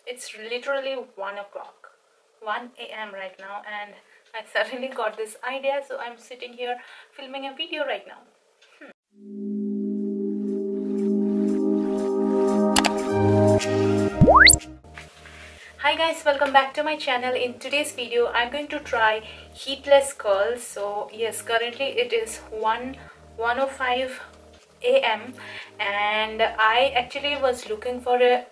It's literally 1 o'clock, 1 a.m. right now, and I suddenly got this idea, so I'm sitting here filming a video right now. Hi guys, welcome back to my channel. In today's video I'm going to try heatless curls. So yes, currently it is 1:05 a.m. and I actually was looking for a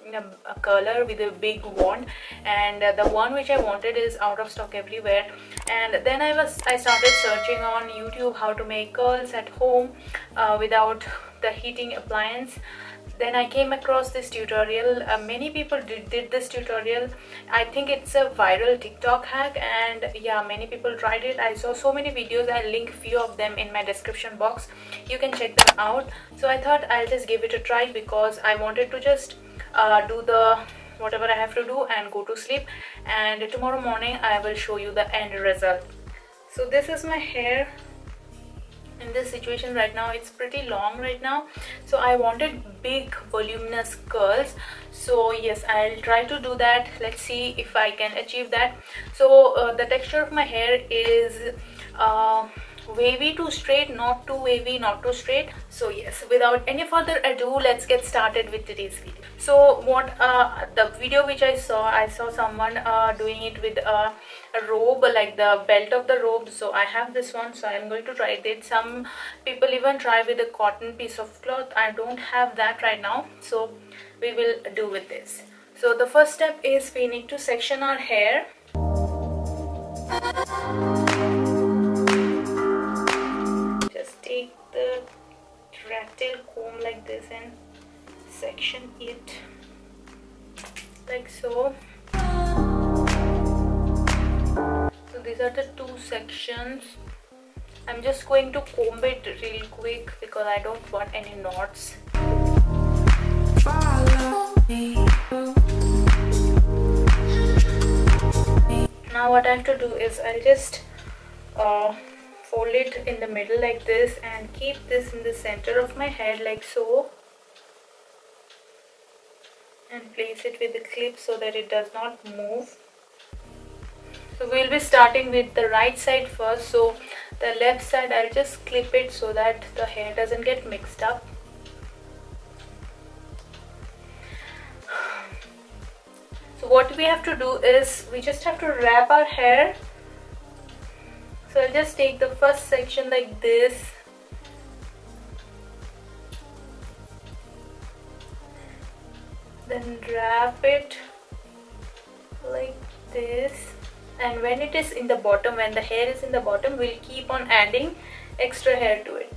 curler with a big wand, and the one which I wanted is out of stock everywhere. And then I started searching on YouTube how to make curls at home without the heating appliance. Then I came across this tutorial. Many people did this tutorial. I think it's a viral TikTok hack, and yeah, many people tried it. I saw so many videos. I'll link few of them in my description box. You can check them out. So I thought I'll just give it a try because I wanted to just do the whatever I have to do and go to sleep, and tomorrow morning I will show you the end result. So this is my hair in this situation right now. It's pretty long right now, so I wanted big voluminous curls. So yes, I'll try to do that. Let's see if I can achieve that. So the texture of my hair is wavy to straight, not too wavy, not too straight. So yes, without any further ado, let's get started with today's video. So what the video which I saw someone doing it with a robe, like the belt of the robe. So I have this one, so I'm going to try it. Some people even try with a cotton piece of cloth. I don't have that right now, so we will do with this. So the first step is we need to section our hair. Just take the rat-tail comb like this and section it like so. So these are the two sections. I'm just going to comb it real quick because I don't want any knots. Now what I have to do is I'll just fold it in the middle like this and keep this in the center of my head like so, and place it with the clip so that it does not move. So we'll be starting with the right side first. So the left side I'll just clip it so that the hair doesn't get mixed up. So what we have to do is we just have to wrap our hair. So I'll just take the first section like this, then wrap it like this, and when it is in the bottom, when the hair is in the bottom, we'll keep on adding extra hair to it.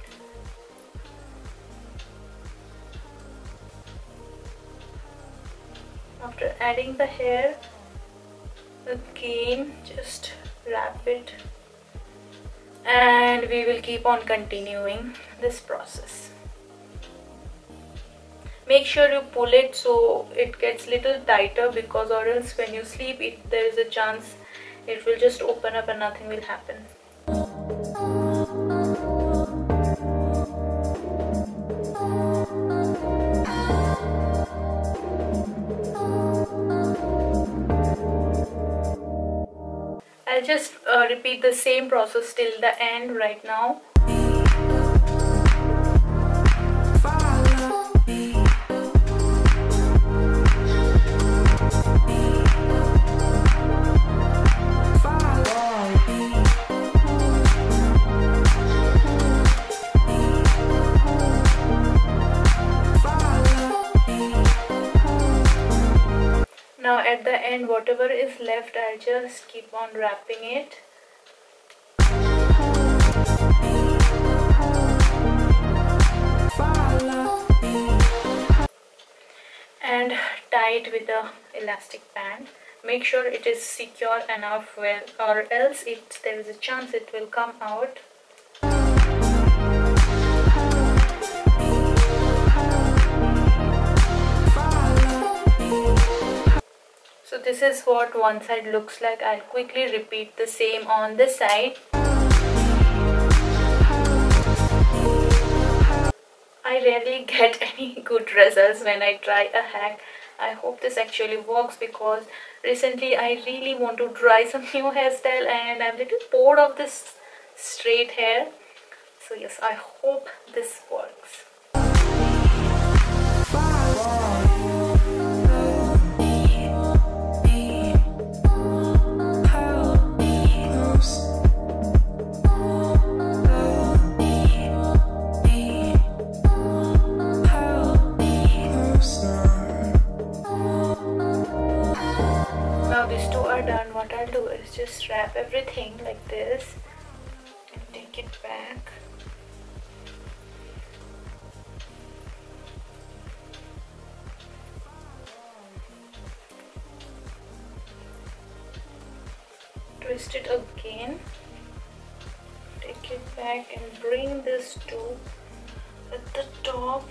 After adding the hair, again just wrap it, and we will keep on continuing this process. Make sure you pull it so it gets little tighter, because or else when you sleep there is a chance it will just open up and nothing will happen. I'll just repeat the same process till the end right now. Now at the end, whatever is left, I'll just keep on wrapping it. And tie it with the elastic band. Make sure it is secure enough, or else there is a chance it will come out. So this is what one side looks like. I'll quickly repeat the same on this side. I rarely get any good results when I try a hack I hope this actually works, because recently I really want to try some new hairstyle and I'm a little bored of this straight hair. So yes, I hope this works. Now these two are done. What I'll do is just wrap everything like this and take it back. Twist it again, take it back and bring this to at the top.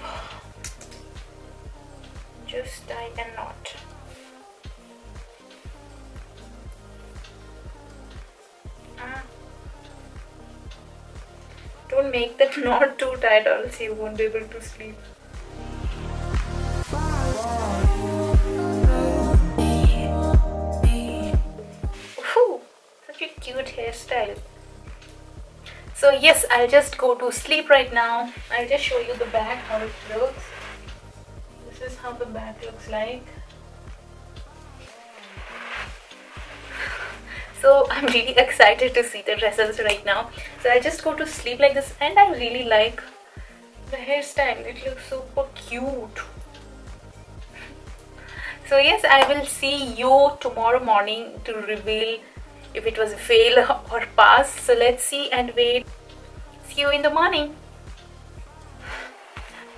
Just tie a knot. Don't make that knot too tight, or else you won't be able to sleep. Ooh, such a cute hairstyle. So yes, I'll just go to sleep right now. I'll just show you the back, how it looks. This is how the back looks like. So I'm really excited to see the results right now. So I'll just go to sleep like this, and I really like the hairstyle. It looks super cute. So yes, I will see you tomorrow morning to reveal if it was a fail or pass. So let's see and wait. See you in the morning.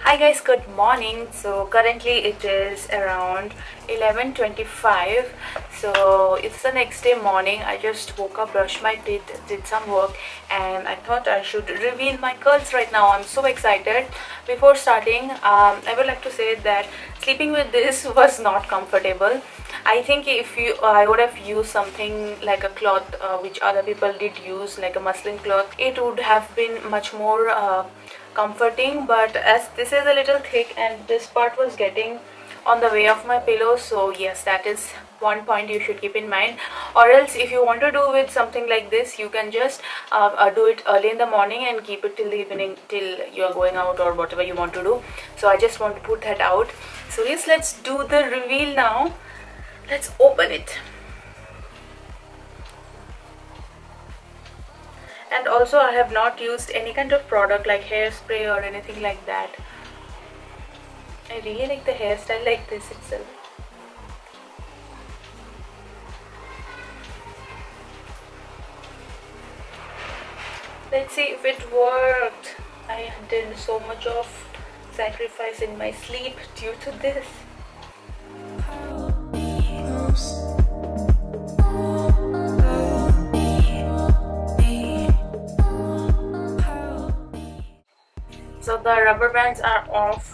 Hi guys, good morning. So currently it is around 11:25. So it's the next day morning. I just woke up, brushed my teeth, did some work, and I thought I should reveal my curls right now. I'm so excited. Before starting, I would like to say that sleeping with this was not comfortable. I think if I would have used something like a cloth which other people did use, like a muslin cloth, it would have been much more comforting. But as this is a little thick and this part was getting on the way of my pillow, so yes, that is one point you should keep in mind. Or else if you want to do with something like this, you can just do it early in the morning and keep it till the evening, till you are going out or whatever you want to do. So I just want to put that out. So yes, let's do the reveal now. Let's open it. And also I have not used any kind of product like hairspray or anything like that. I really like the hairstyle like this itself. Let's see if it worked. I did so much of sacrifice in my sleep due to this. So the rubber bands are off.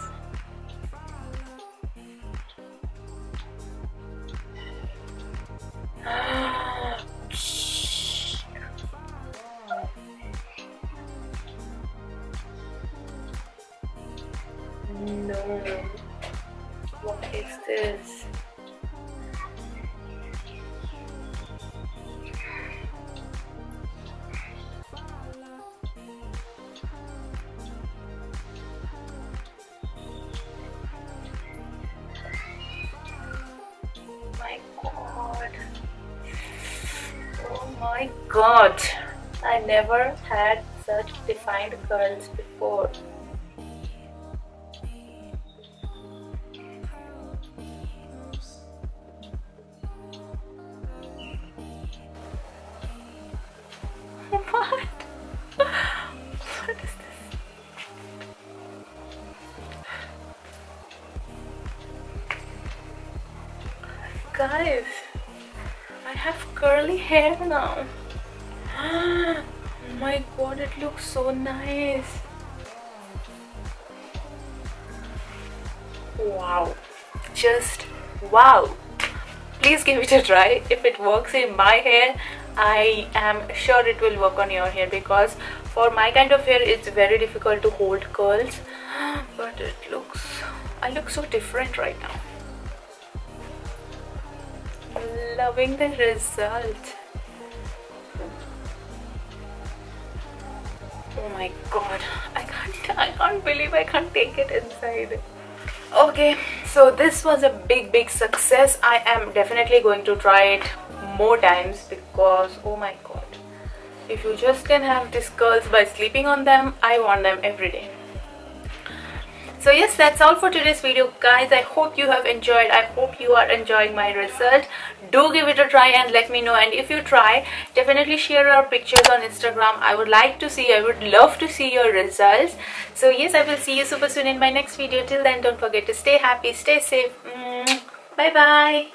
No, what is this? My God. Oh my God. I never had such defined curls before. What? What is this? Guys, I have curly hair now. Oh my God, it looks so nice. Wow, just wow. Please give it a try. If it works in my hair, I am sure it will work on your hair, because for my kind of hair it's very difficult to hold curls. But it looks, I look so different right now. loving the result. Oh my god, I can't believe I can't take it inside. Okay, so this was a big success. I am definitely going to try it more times because oh my god, if you just can have these curls by sleeping on them, I want them every day. So yes, that's all for today's video, guys. I hope you have enjoyed. I hope you are enjoying my result. Do give it a try and let me know. And if you try, definitely share your pictures on Instagram. I would love to see your results. So yes, I will see you super soon in my next video. Till then, don't forget to stay happy, stay safe. Bye bye.